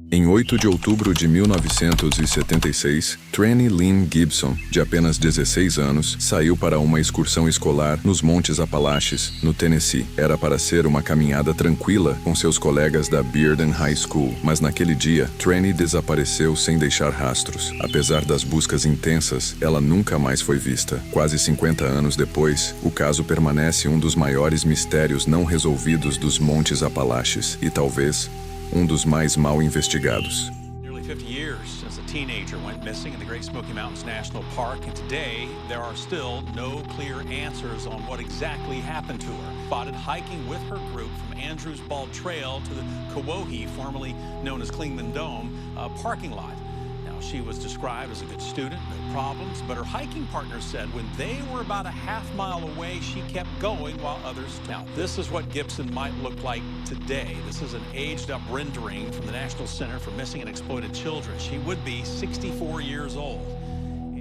Em 8 de outubro de 1976, Tranny Lynn Gibson, de apenas 16 anos, saiu para uma excursão escolar nos Montes Apalaches, no Tennessee. Era para ser uma caminhada tranquila com seus colegas da Bearden High School, mas naquele dia, Tranny desapareceu sem deixar rastros. Apesar das buscas intensas, ela nunca mais foi vista. Quase 50 anos depois, o caso permanece um dos maiores mistérios não resolvidos dos Montes Apalaches e talvez um dos mais mal investigados. Nearly 50 years since a teenager went missing in the Great Smoky Mountains National Park, and today there are still no clear answers on what exactly happened to her. Spotted hiking with her group from Andrews Bald Trail to the Kewohee, formerly known as Clingman Dome, parking lot. Now, she was described as a good student, no problems, but her hiking partner said when they were about a half-mile away, she kept going while others... Now, this is what Gibson might look like today. This is an aged-up rendering from the National Center for Missing and Exploited Children. She would be 64 years old.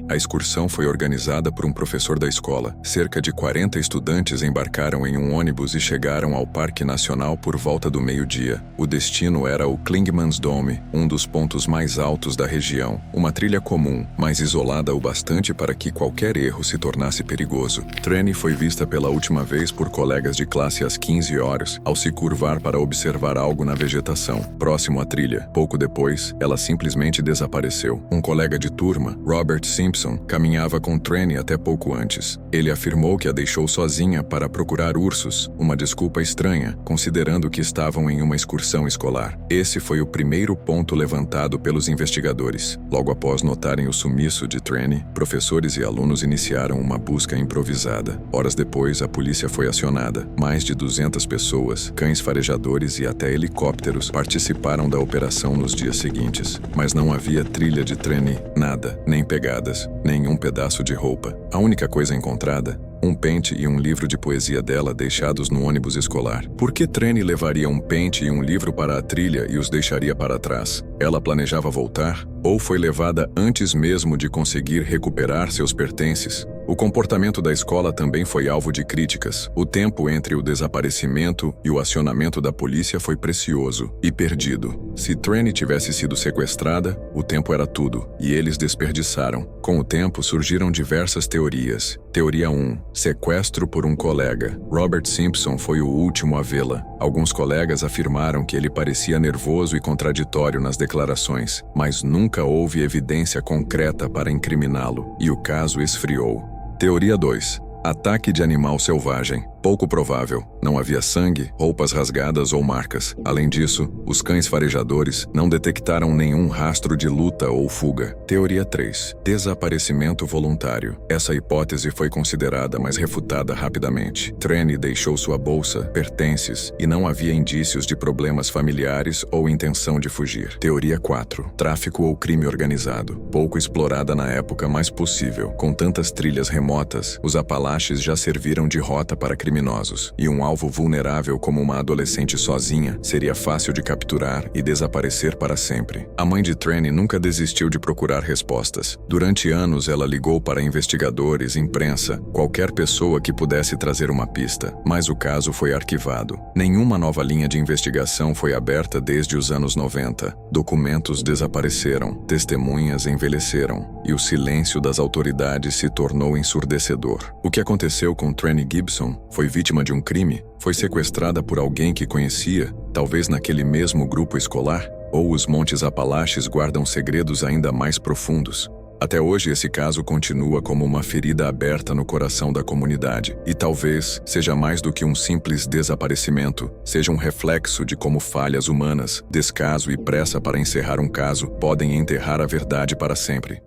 A excursão foi organizada por um professor da escola. Cerca de 40 estudantes embarcaram em um ônibus e chegaram ao Parque Nacional por volta do meio-dia. O destino era o Clingman's Dome, um dos pontos mais altos da região. Uma trilha comum, mas isolada o bastante para que qualquer erro se tornasse perigoso. Tranny foi vista pela última vez por colegas de classe às 15 horas, ao se curvar para observar algo na vegetação, próximo à trilha. Pouco depois, ela simplesmente desapareceu. Um colega de turma, Robert Simpson, caminhava com Tranny até pouco antes. Ele afirmou que a deixou sozinha para procurar ursos, uma desculpa estranha, considerando que estavam em uma excursão escolar. Esse foi o primeiro ponto levantado pelos investigadores. Logo após notarem o sumiço de Tranny, professores e alunos iniciaram uma busca improvisada. Horas depois, a polícia foi acionada. Mais de 200 pessoas, cães farejadores e até helicópteros participaram da operação nos dias seguintes. Mas não havia trilha de Tranny, nada, nem pegadas, nenhum pedaço de roupa. A única coisa encontrada, um pente e um livro de poesia dela deixados no ônibus escolar. Por que Tranny levaria um pente e um livro para a trilha e os deixaria para trás? Ela planejava voltar? Ou foi levada antes mesmo de conseguir recuperar seus pertences? O comportamento da escola também foi alvo de críticas. O tempo entre o desaparecimento e o acionamento da polícia foi precioso e perdido. Se Tranny tivesse sido sequestrada, o tempo era tudo, e eles desperdiçaram. Com o tempo, surgiram diversas teorias. Teoria 1. Sequestro por um colega. Robert Simpson foi o último a vê-la. Alguns colegas afirmaram que ele parecia nervoso e contraditório nas declarações, mas nunca houve evidência concreta para incriminá-lo, e o caso esfriou. Teoria 2. Ataque de animal selvagem. Pouco provável. Não havia sangue, roupas rasgadas ou marcas. Além disso, os cães farejadores não detectaram nenhum rastro de luta ou fuga. Teoria 3. Desaparecimento voluntário. Essa hipótese foi considerada, mas refutada rapidamente. Tranny deixou sua bolsa, pertences, e não havia indícios de problemas familiares ou intenção de fugir. Teoria 4. Tráfico ou crime organizado. Pouco explorada na época, mas possível. Com tantas trilhas remotas, os Apalaches já serviram de rota para criminosos, e um alvo vulnerável como uma adolescente sozinha seria fácil de capturar e desaparecer para sempre. A mãe de Tranny nunca desistiu de procurar respostas. Durante anos, ela ligou para investigadores, imprensa, qualquer pessoa que pudesse trazer uma pista, mas o caso foi arquivado. Nenhuma nova linha de investigação foi aberta desde os anos 90. Documentos desapareceram, testemunhas envelheceram, e o silêncio das autoridades se tornou ensurdecedor. O que aconteceu com Tranny Gibson? Foi vítima de um crime? Foi sequestrada por alguém que conhecia, talvez naquele mesmo grupo escolar? Ou os Montes Apalaches guardam segredos ainda mais profundos? Até hoje, esse caso continua como uma ferida aberta no coração da comunidade. E talvez seja mais do que um simples desaparecimento, seja um reflexo de como falhas humanas, descaso e pressa para encerrar um caso podem enterrar a verdade para sempre.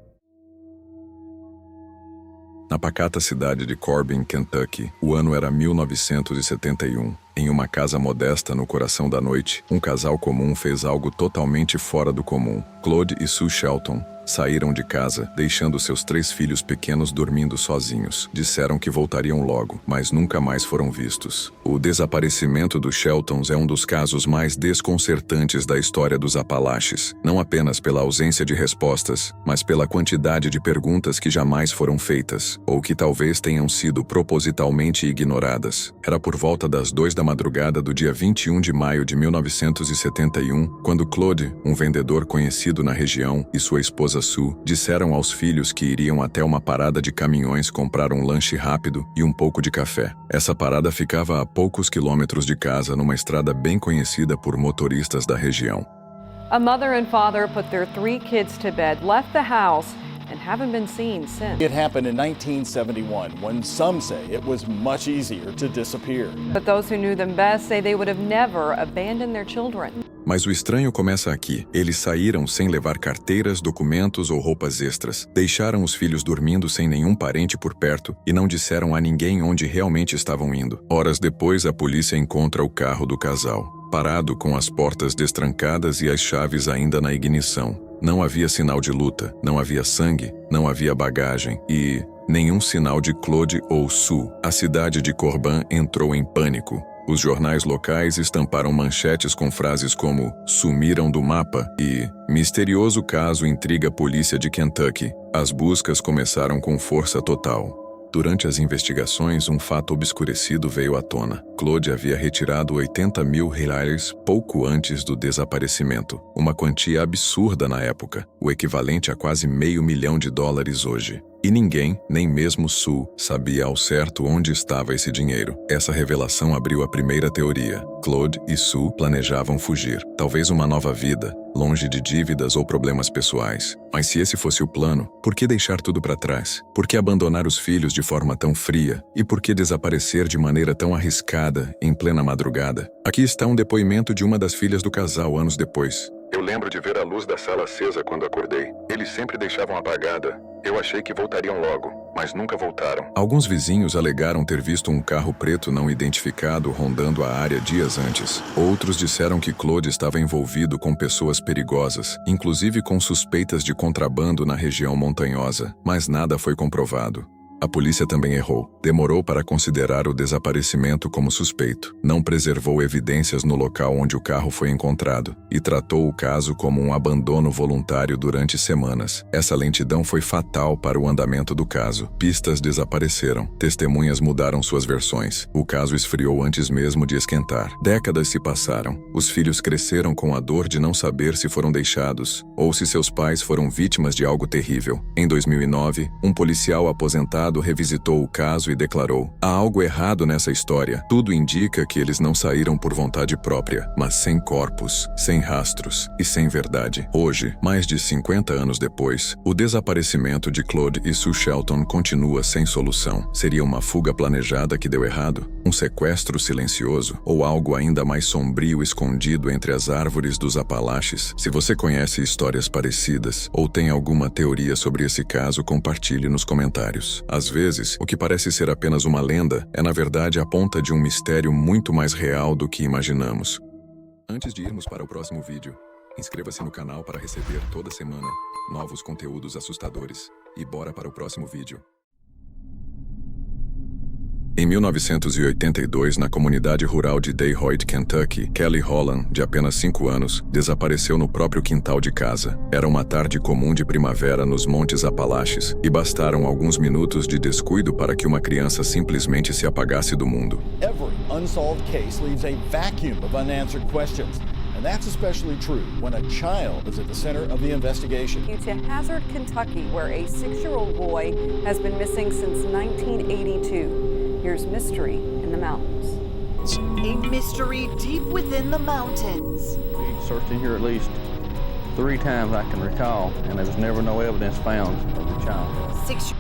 Na pacata cidade de Corbin, Kentucky, o ano era 1971. Em uma casa modesta no coração da noite, um casal comum fez algo totalmente fora do comum. Claude e Sue Shelton saíram de casa, deixando seus 3 filhos pequenos dormindo sozinhos. Disseram que voltariam logo, mas nunca mais foram vistos. O desaparecimento dos Sheltons é um dos casos mais desconcertantes da história dos Apalaches, não apenas pela ausência de respostas, mas pela quantidade de perguntas que jamais foram feitas, ou que talvez tenham sido propositalmente ignoradas. Era por volta das 2 da madrugada do dia 21 de maio de 1971, quando Claude, um vendedor conhecido na região, e sua esposa Sue disseram aos filhos que iriam até uma parada de caminhões comprar um lanche rápido e um pouco de café. Essa parada ficava a poucos quilômetros de casa, numa estrada bem conhecida por motoristas da região. A mother and father put their 3 kids to bed, left the house, and haven't been seen since. It happened in 1971, when some say it was much easier to disappear. But those who knew them best say they would have never abandoned their children. Mas o estranho começa aqui. Eles saíram sem levar carteiras, documentos ou roupas extras. Deixaram os filhos dormindo sem nenhum parente por perto e não disseram a ninguém onde realmente estavam indo. Horas depois, a polícia encontra o carro do casal, parado com as portas destrancadas e as chaves ainda na ignição. Não havia sinal de luta, não havia sangue, não havia bagagem e nenhum sinal de Claude ou Sue. A cidade de Corban entrou em pânico. Os jornais locais estamparam manchetes com frases como "sumiram do mapa" e "misterioso caso intriga a polícia de Kentucky". As buscas começaram com força total. Durante as investigações, um fato obscurecido veio à tona. Claude havia retirado $80 mil pouco antes do desaparecimento, uma quantia absurda na época, o equivalente a quase $500 mil hoje. E ninguém, nem mesmo Sue, sabia ao certo onde estava esse dinheiro. Essa revelação abriu a primeira teoria. Claude e Sue planejavam fugir, talvez uma nova vida, longe de dívidas ou problemas pessoais. Mas se esse fosse o plano, por que deixar tudo para trás? Por que abandonar os filhos de forma tão fria? E por que desaparecer de maneira tão arriscada, em plena madrugada? Aqui está um depoimento de uma das filhas do casal anos depois. Eu lembro de ver a luz da sala acesa quando acordei. Eles sempre deixavam apagada. Eu achei que voltariam logo, mas nunca voltaram. Alguns vizinhos alegaram ter visto um carro preto não identificado rondando a área dias antes. Outros disseram que Claude estava envolvido com pessoas perigosas, inclusive com suspeitas de contrabando na região montanhosa, mas nada foi comprovado. A polícia também errou. Demorou para considerar o desaparecimento como suspeito. Não preservou evidências no local onde o carro foi encontrado e tratou o caso como um abandono voluntário durante semanas. Essa lentidão foi fatal para o andamento do caso. Pistas desapareceram. Testemunhas mudaram suas versões. O caso esfriou antes mesmo de esquentar. Décadas se passaram. Os filhos cresceram com a dor de não saber se foram deixados ou se seus pais foram vítimas de algo terrível. Em 2009, um policial aposentado revisitou o caso e declarou: há algo errado nessa história. Tudo indica que eles não saíram por vontade própria, mas sem corpos, sem rastros e sem verdade. Hoje, mais de 50 anos depois, o desaparecimento de Claude e Sue Shelton continua sem solução. Seria uma fuga planejada que deu errado? Um sequestro silencioso? Ou algo ainda mais sombrio escondido entre as árvores dos Apalaches? Se você conhece histórias parecidas ou tem alguma teoria sobre esse caso, compartilhe nos comentários. Às vezes, o que parece ser apenas uma lenda é na verdade a ponta de um mistério muito mais real do que imaginamos. Antes de irmos para o próximo vídeo, inscreva-se no canal para receber toda semana novos conteúdos assustadores. E bora para o próximo vídeo. Em 1982, na comunidade rural de Detroit, Kentucky, Kelly Holland, de apenas 5 anos, desapareceu no próprio quintal de casa. Era uma tarde comum de primavera nos Montes Apalaches, e bastaram alguns minutos de descuido para que uma criança simplesmente se apagasse do mundo. Every unsolved case leaves a vacuum of unanswered questions. And that's especially true when a child is at the center of the investigation. To Hazard, Kentucky, where a 6-year-old boy has been missing since 1982. Here's mystery in the mountains. A mystery deep within the mountains. We searched in here at least 3 times I can recall, and there was never no evidence found of the child. 6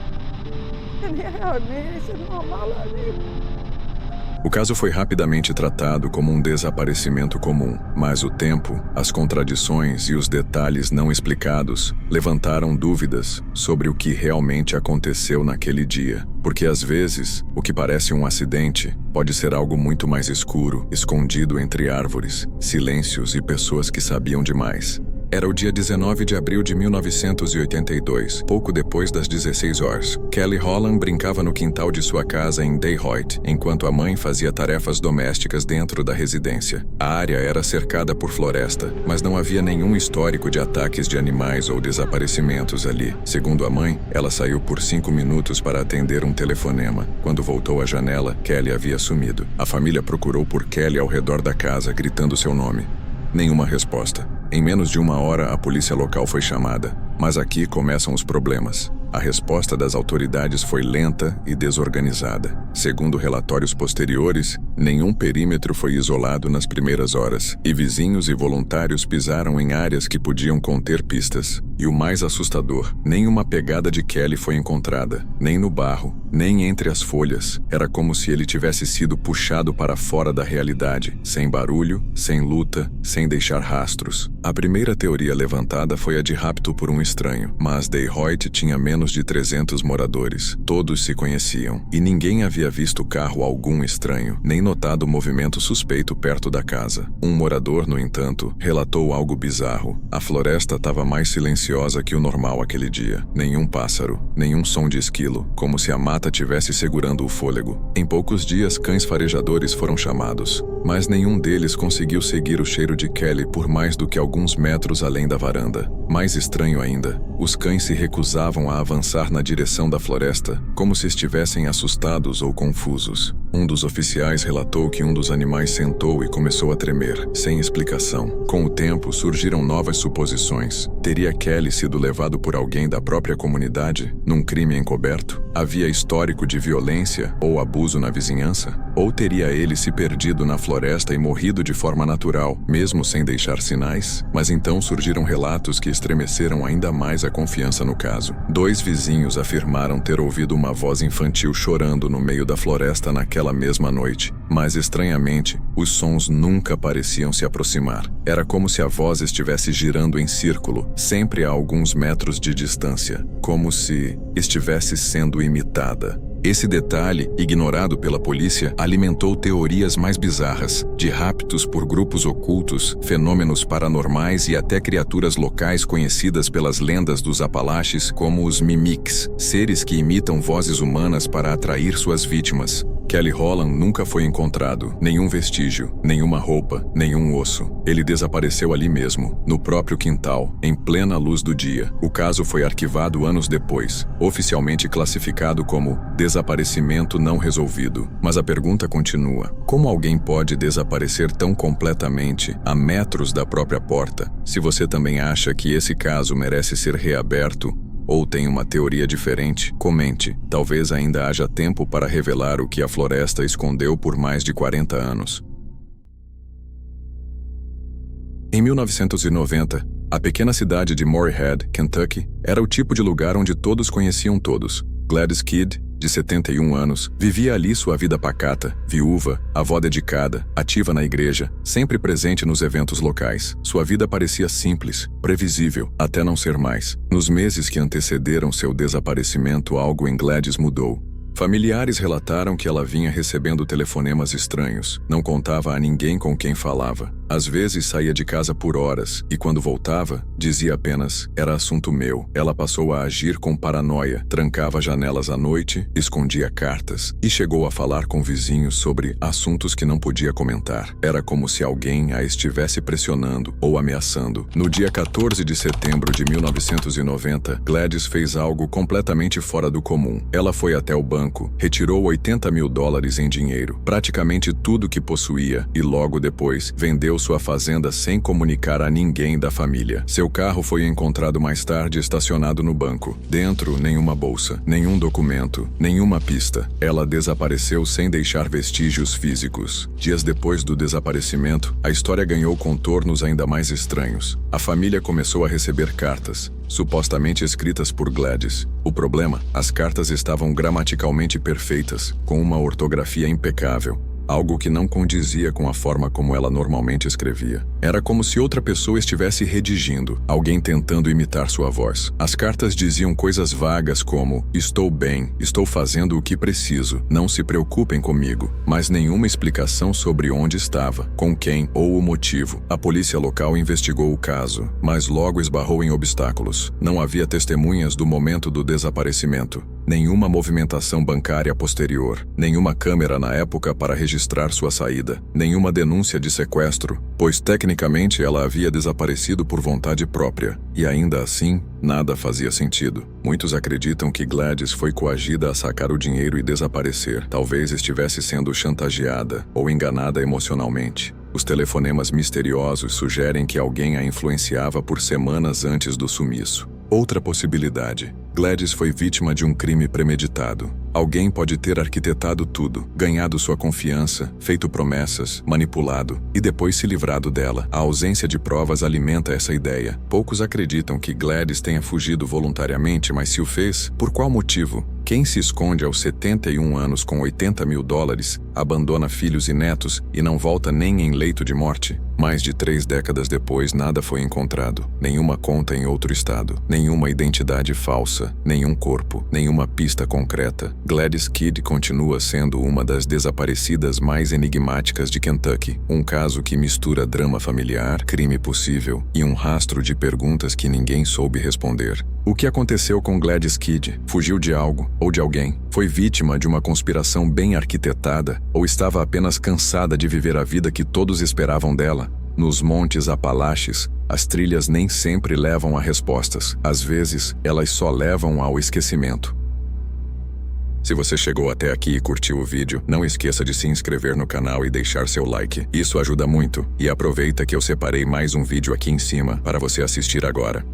O caso foi rapidamente tratado como um desaparecimento comum, mas o tempo, as contradições e os detalhes não explicados levantaram dúvidas sobre o que realmente aconteceu naquele dia. Porque às vezes, o que parece um acidente pode ser algo muito mais escuro, escondido entre árvores, silêncios e pessoas que sabiam demais. Era o dia 19 de abril de 1982, pouco depois das 16 horas. Kelly Holland brincava no quintal de sua casa em Detroit, enquanto a mãe fazia tarefas domésticas dentro da residência. A área era cercada por floresta, mas não havia nenhum histórico de ataques de animais ou desaparecimentos ali. Segundo a mãe, ela saiu por 5 minutos para atender um telefonema. Quando voltou à janela, Kelly havia sumido. A família procurou por Kelly ao redor da casa, gritando seu nome. Nenhuma resposta. Em menos de 1 hora, a polícia local foi chamada. Mas aqui começam os problemas. A resposta das autoridades foi lenta e desorganizada. Segundo relatórios posteriores, nenhum perímetro foi isolado nas primeiras horas, e vizinhos e voluntários pisaram em áreas que podiam conter pistas. E o mais assustador, nenhuma pegada de Kelly foi encontrada, nem no barro, nem entre as folhas. Era como se ele tivesse sido puxado para fora da realidade, sem barulho, sem luta, sem deixar rastros. A primeira teoria levantada foi a de rapto por um estranho, mas Detroit tinha menos de 300 moradores. Todos se conheciam, e ninguém havia visto carro algum estranho, nem notado movimento suspeito perto da casa. Um morador, no entanto, relatou algo bizarro. A floresta estava mais silenciosa que o normal aquele dia. Nenhum pássaro, nenhum som de esquilo, como se a mata tivesse segurando o fôlego. Em poucos dias, cães farejadores foram chamados, mas nenhum deles conseguiu seguir o cheiro de Kelly por mais do que alguns metros além da varanda. Mais estranho ainda, os cães se recusavam a avançar na direção da floresta, como se estivessem assustados ou confusos. Um dos oficiais relatou que um dos animais sentou e começou a tremer, sem explicação. Com o tempo, surgiram novas suposições. Teria Kelly sido levado por alguém da própria comunidade, num crime encoberto? Havia histórico de violência ou abuso na vizinhança? Ou teria ele se perdido na floresta e morrido de forma natural, mesmo sem deixar sinais? Mas então surgiram relatos que estremeceram ainda mais a confiança no caso. 2 vizinhos afirmaram ter ouvido uma voz infantil chorando no meio da floresta naquela mesma noite. Mas, estranhamente, os sons nunca pareciam se aproximar. Era como se a voz estivesse girando em círculo, sempre a alguns metros de distância, como se estivesse sendo imitada. Esse detalhe, ignorado pela polícia, alimentou teorias mais bizarras, de raptos por grupos ocultos, fenômenos paranormais e até criaturas locais conhecidas pelas lendas dos Apalaches como os Mimics, seres que imitam vozes humanas para atrair suas vítimas. Kelly Holland nunca foi encontrado, nenhum vestígio, nenhuma roupa, nenhum osso. Ele desapareceu ali mesmo, no próprio quintal, em plena luz do dia. O caso foi arquivado anos depois, oficialmente classificado como desaparecimento não resolvido. Mas a pergunta continua: como alguém pode desaparecer tão completamente, a metros da própria porta? Se você também acha que esse caso merece ser reaberto, ou tem uma teoria diferente, comente. Talvez ainda haja tempo para revelar o que a floresta escondeu por mais de 40 anos. Em 1990, a pequena cidade de Morehead, Kentucky, era o tipo de lugar onde todos conheciam todos. Gladys Kidd, de 71 anos, vivia ali sua vida pacata, viúva, avó dedicada, ativa na igreja, sempre presente nos eventos locais. Sua vida parecia simples, previsível, até não ser mais. Nos meses que antecederam seu desaparecimento, algo em Gladys mudou. Familiares relataram que ela vinha recebendo telefonemas estranhos. Não contava a ninguém com quem falava. Às vezes saía de casa por horas e quando voltava, dizia apenas: era assunto meu. Ela passou a agir com paranoia, trancava janelas à noite, escondia cartas e chegou a falar com vizinhos sobre assuntos que não podia comentar. Era como se alguém a estivesse pressionando ou ameaçando. No dia 14 de setembro de 1990, Gladys fez algo completamente fora do comum. Ela foi até o banco, retirou $80 mil em dinheiro, praticamente tudo que possuía, e logo depois vendeu sua fazenda sem comunicar a ninguém da família. Seu carro foi encontrado mais tarde estacionado no banco. Dentro, nenhuma bolsa, nenhum documento, nenhuma pista. Ela desapareceu sem deixar vestígios físicos. Dias depois do desaparecimento, a história ganhou contornos ainda mais estranhos. A família começou a receber cartas, supostamente escritas por Gladys. O problema? As cartas estavam gramaticalmente perfeitas, com uma ortografia impecável, algo que não condizia com a forma como ela normalmente escrevia. Era como se outra pessoa estivesse redigindo, alguém tentando imitar sua voz. As cartas diziam coisas vagas como: estou bem, estou fazendo o que preciso, não se preocupem comigo, mas nenhuma explicação sobre onde estava, com quem ou o motivo. A polícia local investigou o caso, mas logo esbarrou em obstáculos. Não havia testemunhas do momento do desaparecimento, nenhuma movimentação bancária posterior, nenhuma câmera na época para registrar sua saída, nenhuma denúncia de sequestro, pois tecnicamente ela havia desaparecido por vontade própria, e ainda assim, nada fazia sentido. Muitos acreditam que Gladys foi coagida a sacar o dinheiro e desaparecer, talvez estivesse sendo chantageada ou enganada emocionalmente. Os telefonemas misteriosos sugerem que alguém a influenciava por semanas antes do sumiço. Outra possibilidade: Gladys foi vítima de um crime premeditado. Alguém pode ter arquitetado tudo, ganhado sua confiança, feito promessas, manipulado e depois se livrado dela. A ausência de provas alimenta essa ideia. Poucos acreditam que Gladys tenha fugido voluntariamente, mas se o fez, por qual motivo? Quem se esconde aos 71 anos com $80 mil, abandona filhos e netos e não volta nem em leito de morte? Mais de 3 décadas depois, nada foi encontrado. Nenhuma conta em outro estado, nenhuma identidade falsa, nenhum corpo, nenhuma pista concreta. Gladys Kidd continua sendo uma das desaparecidas mais enigmáticas de Kentucky. Um caso que mistura drama familiar, crime possível e um rastro de perguntas que ninguém soube responder. O que aconteceu com Gladys Kidd? Fugiu de algo ou de alguém? Foi vítima de uma conspiração bem arquitetada ou estava apenas cansada de viver a vida que todos esperavam dela? Nos Montes Apalaches, as trilhas nem sempre levam a respostas. Às vezes, elas só levam ao esquecimento. Se você chegou até aqui e curtiu o vídeo, não esqueça de se inscrever no canal e deixar seu like. Isso ajuda muito. E aproveita que eu separei mais um vídeo aqui em cima para você assistir agora.